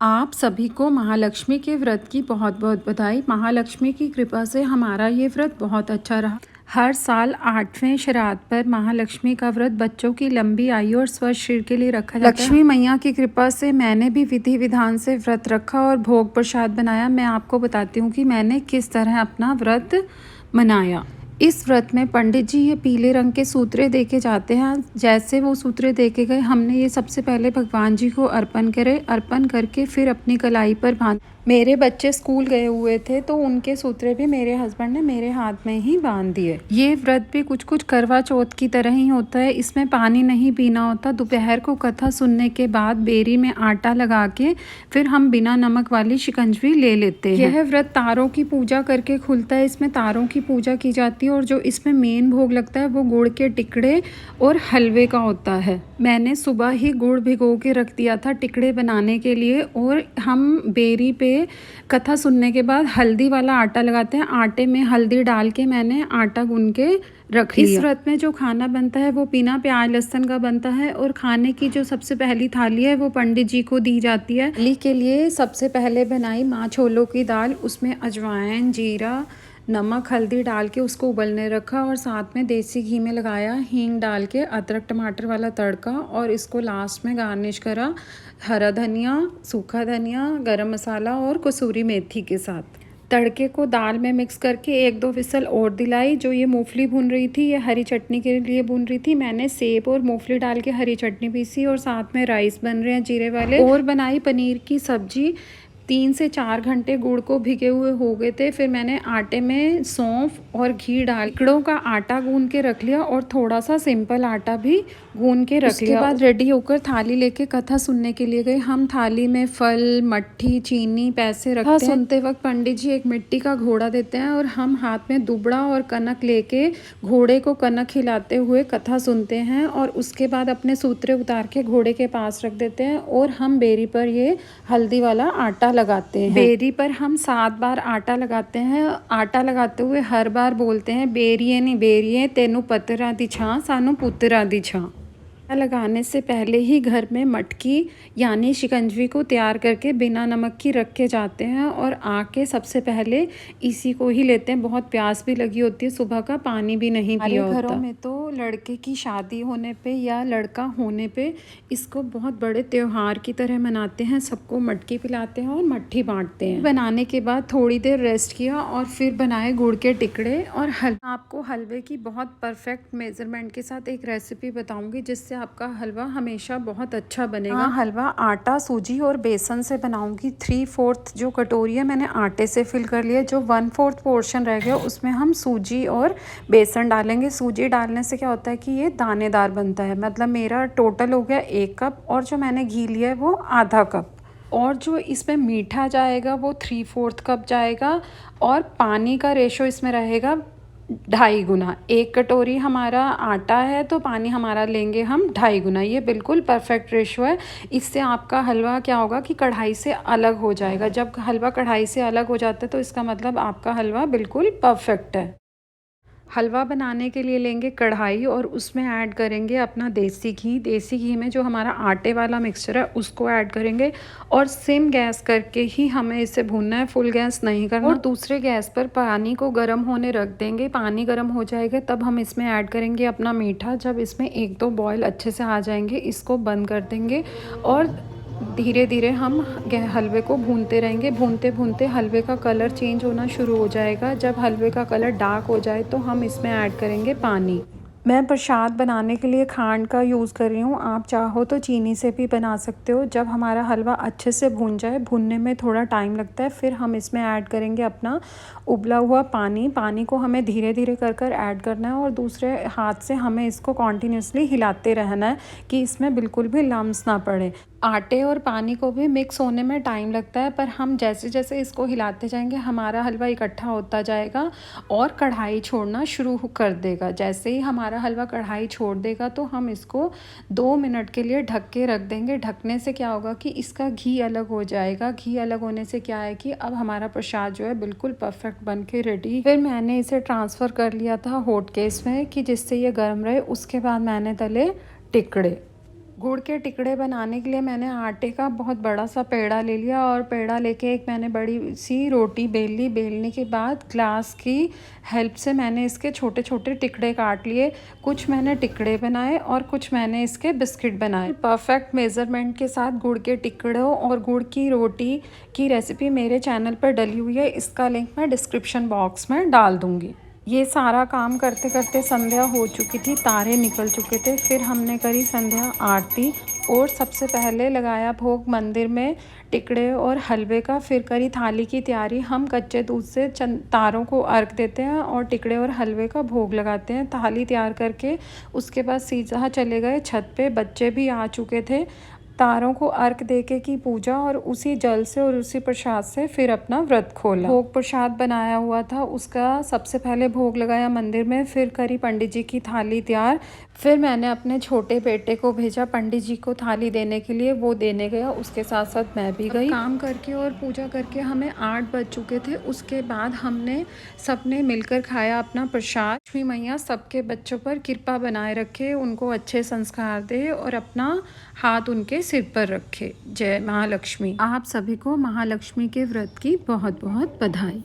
आप सभी को महालक्ष्मी के व्रत की बहुत बहुत बधाई। महालक्ष्मी की कृपा से हमारा ये व्रत बहुत अच्छा रहा। हर साल 8वें श्राद्ध पर महालक्ष्मी का व्रत बच्चों की लंबी आयु और स्वस्थ शरीर के लिए रखा जाता है। लक्ष्मी मैया की कृपा से मैंने भी विधि विधान से व्रत रखा और भोग प्रसाद बनाया। मैं आपको बताती हूँ कि मैंने किस तरह अपना व्रत मनाया। इस व्रत में पंडित जी ये पीले रंग के सूत्रे देके जाते हैं। जैसे वो सूत्रे देके गए, हमने ये सबसे पहले भगवान जी को अर्पण करे। अर्पण करके फिर अपनी कलाई पर बांध। मेरे बच्चे स्कूल गए हुए थे तो उनके सूत्रे भी मेरे हस्बैंड ने मेरे हाथ में ही बांध दिए। ये व्रत भी कुछ कुछ करवा चौथ की तरह ही होता है। इसमें पानी नहीं पीना होता। दोपहर को कथा सुनने के बाद बेरी में आटा लगा के फिर हम बिना नमक वाली शिकंजवी ले लेते हैं। यह व्रत तारों की पूजा करके खुलता है। इसमें तारों की पूजा की जाती है और जो इसमें मेन भोग लगता है वो गुड़ के टिकड़े और हलवे का होता है। मैंने सुबह ही गुड़ भिगो के रख दिया था टिकड़े बनाने के लिए। और हम बेरी पे कथा सुनने के बाद हल्दी वाला आटा लगाते हैं। आटे में हल्दी डाल के मैंने आटा गूंद के रख लिया। इस व्रत में जो खाना बनता है वो बिना प्याज लहसुन का बनता है। और खाने की जो सबसे पहली थाली है वो पंडित जी को दी जाती है। थाली के लिए सबसे पहले बनाई माँ छोलों की दाल। उसमें अजवाइन, जीरा, नमक, हल्दी डाल के उसको उबलने रखा और साथ में देसी घी में लगाया। हींग डाल के अदरक टमाटर वाला तड़का और इसको लास्ट में गार्निश करा हरा धनिया, सूखा धनिया, गरम मसाला और कसूरी मेथी के साथ। तड़के को दाल में मिक्स करके 1-2 विसल और दिलाई। जो ये मूंगफली भून रही थी, ये हरी चटनी के लिए भून रही थी। मैंने सेब और मूंगफली डाल के हरी चटनी पीसी और साथ में राइस बन रहे हैं जीरे वाले। और बनाई पनीर की सब्जी। 3 से 4 घंटे गुड़ को भिगे हुए हो गए थे। फिर मैंने आटे में सौंफ और घी डाल टिकड़ों का आटा गूंद के रख लिया और थोड़ा सा सिंपल आटा भी गूंद के रख लिया। उसके बाद रेडी होकर थाली लेके कथा सुनने के लिए गए। हम थाली में फल, मट्ठी, चीनी, पैसे रखते हैं। सुनते वक्त पंडित जी एक मिट्टी का घोड़ा देते हैं और हम हाथ में दुबड़ा और कनक लेके घोड़े को कनक खिलाते हुए कथा सुनते हैं। और उसके बाद अपने सूत्रे उतार के घोड़े के पास रख देते हैं और हम बेरी पर ये हल्दी वाला आटा लगाते हैं। बेरी पर हम 7 बार आटा लगाते हैं। आटा लगाते हुए हर बार बोलते हैं, बेरिए नी बेरिए तेनू पतरा दी छां सानू पुतरा दी छां। लगाने से पहले ही घर में मटकी यानी शिकंजवी को तैयार करके बिना नमक की रख के जाते हैं और आके सबसे पहले इसी को ही लेते हैं। बहुत प्यास भी लगी होती है, सुबह का पानी भी नहीं पिया होता। घरों में तो लड़के की शादी होने पे या लड़का होने पे इसको बहुत बड़े त्योहार की तरह मनाते हैं। सबको मटकी पिलाते हैं और मट्ठी बांटते हैं। बनाने के बाद थोड़ी देर रेस्ट किया और फिर बनाए गुड़ के टिकड़े और आपको हलवे की बहुत परफेक्ट मेजरमेंट के साथ एक रेसिपी बताऊंगी जिससे आपका हलवा हमेशा बहुत अच्छा बनेगा। हलवा आटा, सूजी और बेसन से बनाऊंगी। 3/4 जो कटोरी है मैंने आटे से फिल कर लिया। जो 1/4 पोर्शन रह गया उसमें हम सूजी और बेसन डालेंगे। सूजी डालने से क्या होता है कि ये दानेदार बनता है। मतलब मेरा टोटल हो गया 1 कप और जो मैंने घी लिया है वो आधा कप। और जो इसमें मीठा जाएगा वो 3/4 कप जाएगा। और पानी का रेशो इसमें रहेगा 2.5 गुना। 1 कटोरी हमारा आटा है तो पानी हमारा लेंगे हम 2.5 गुना। ये बिल्कुल परफेक्ट रेशो है। इससे आपका हलवा क्या होगा कि कढ़ाई से अलग हो जाएगा। जब हलवा कढ़ाई से अलग हो जाता है तो इसका मतलब आपका हलवा बिल्कुल परफेक्ट है। हलवा बनाने के लिए लेंगे कढ़ाई और उसमें ऐड करेंगे अपना देसी घी। देसी घी में जो हमारा आटे वाला मिक्सचर है उसको ऐड करेंगे और सिम गैस करके ही हमें इसे भूनना है, फुल गैस नहीं करना। और दूसरे गैस पर पानी को गर्म होने रख देंगे। पानी गर्म हो जाएगा तब हम इसमें ऐड करेंगे अपना मीठा। जब इसमें 1-2 बॉयल अच्छे से आ जाएंगे इसको बंद कर देंगे और धीरे धीरे हम हलवे को भूनते रहेंगे। भूनते भूनते हलवे का कलर चेंज होना शुरू हो जाएगा। जब हलवे का कलर डार्क हो जाए तो हम इसमें ऐड करेंगे पानी। मैं प्रसाद बनाने के लिए खांड का यूज़ कर रही हूँ। आप चाहो तो चीनी से भी बना सकते हो। जब हमारा हलवा अच्छे से भून जाए, भूनने में थोड़ा टाइम लगता है, फिर हम इसमें ऐड करेंगे अपना उबला हुआ पानी। पानी को हमें धीरे धीरे कर ऐड करना है और दूसरे हाथ से हमें इसको कॉन्टीन्यूसली हिलाते रहना है कि इसमें बिल्कुल भी लम्स ना पड़े। आटे और पानी को भी मिक्स होने में टाइम लगता है पर हम जैसे जैसे इसको हिलाते जाएंगे हमारा हलवा इकट्ठा होता जाएगा और कढ़ाई छोड़ना शुरू कर देगा। जैसे ही हमारा हलवा कढ़ाई छोड़ देगा तो हम इसको 2 मिनट के लिए ढक के रख देंगे। ढकने से क्या होगा कि इसका घी अलग हो जाएगा। घी अलग होने से क्या है कि अब हमारा प्रसाद जो है बिल्कुल परफेक्ट बन के रेडी। फिर मैंने इसे ट्रांसफ़र कर लिया था हॉट केस में कि जिससे ये गर्म रहे। उसके बाद मैंने तले टिकड़े। गुड़ के टिकड़े बनाने के लिए मैंने आटे का बहुत बड़ा सा पेड़ा ले लिया और पेड़ा लेके एक मैंने बड़ी सी रोटी बेल ली। बेलने के बाद ग्लास की हेल्प से मैंने इसके छोटे छोटे टिकड़े काट लिए। कुछ मैंने टिकड़े बनाए और कुछ मैंने इसके बिस्किट बनाए। परफेक्ट मेज़रमेंट के साथ गुड़ के टिकड़ों और गुड़ की रोटी की रेसिपी मेरे चैनल पर डली हुई है। इसका लिंक मैं डिस्क्रिप्शन बॉक्स में डाल दूँगी। ये सारा काम करते करते संध्या हो चुकी थी, तारे निकल चुके थे। फिर हमने करी संध्या आरती और सबसे पहले लगाया भोग मंदिर में टिकड़े और हलवे का। फिर करी थाली की तैयारी। हम कच्चे दूध से तारों को अर्घ देते हैं और टिकड़े और हलवे का भोग लगाते हैं। थाली तैयार करके उसके बाद सीधा चले गए छत पे। बच्चे भी आ चुके थे। तारों को अर्घ देके की पूजा और उसी जल से और उसी प्रसाद से फिर अपना व्रत खोला। भोग प्रसाद बनाया हुआ था, उसका सबसे पहले भोग लगाया मंदिर में। फिर करी पंडित जी की थाली तैयार। फिर मैंने अपने छोटे बेटे को भेजा पंडित जी को थाली देने के लिए। वो देने गया, उसके साथ साथ मैं भी गई। काम करके और पूजा करके हमें 8 बज चुके थे। उसके बाद हमने सबने मिलकर खाया अपना प्रसाद। लक्ष्मी मैया सबके बच्चों पर कृपा बनाए रखे, उनको अच्छे संस्कार दे और अपना हाथ उनके सिर पर रखे। जय महालक्ष्मी। आप सभी को महालक्ष्मी के व्रत की बहुत बहुत बधाई।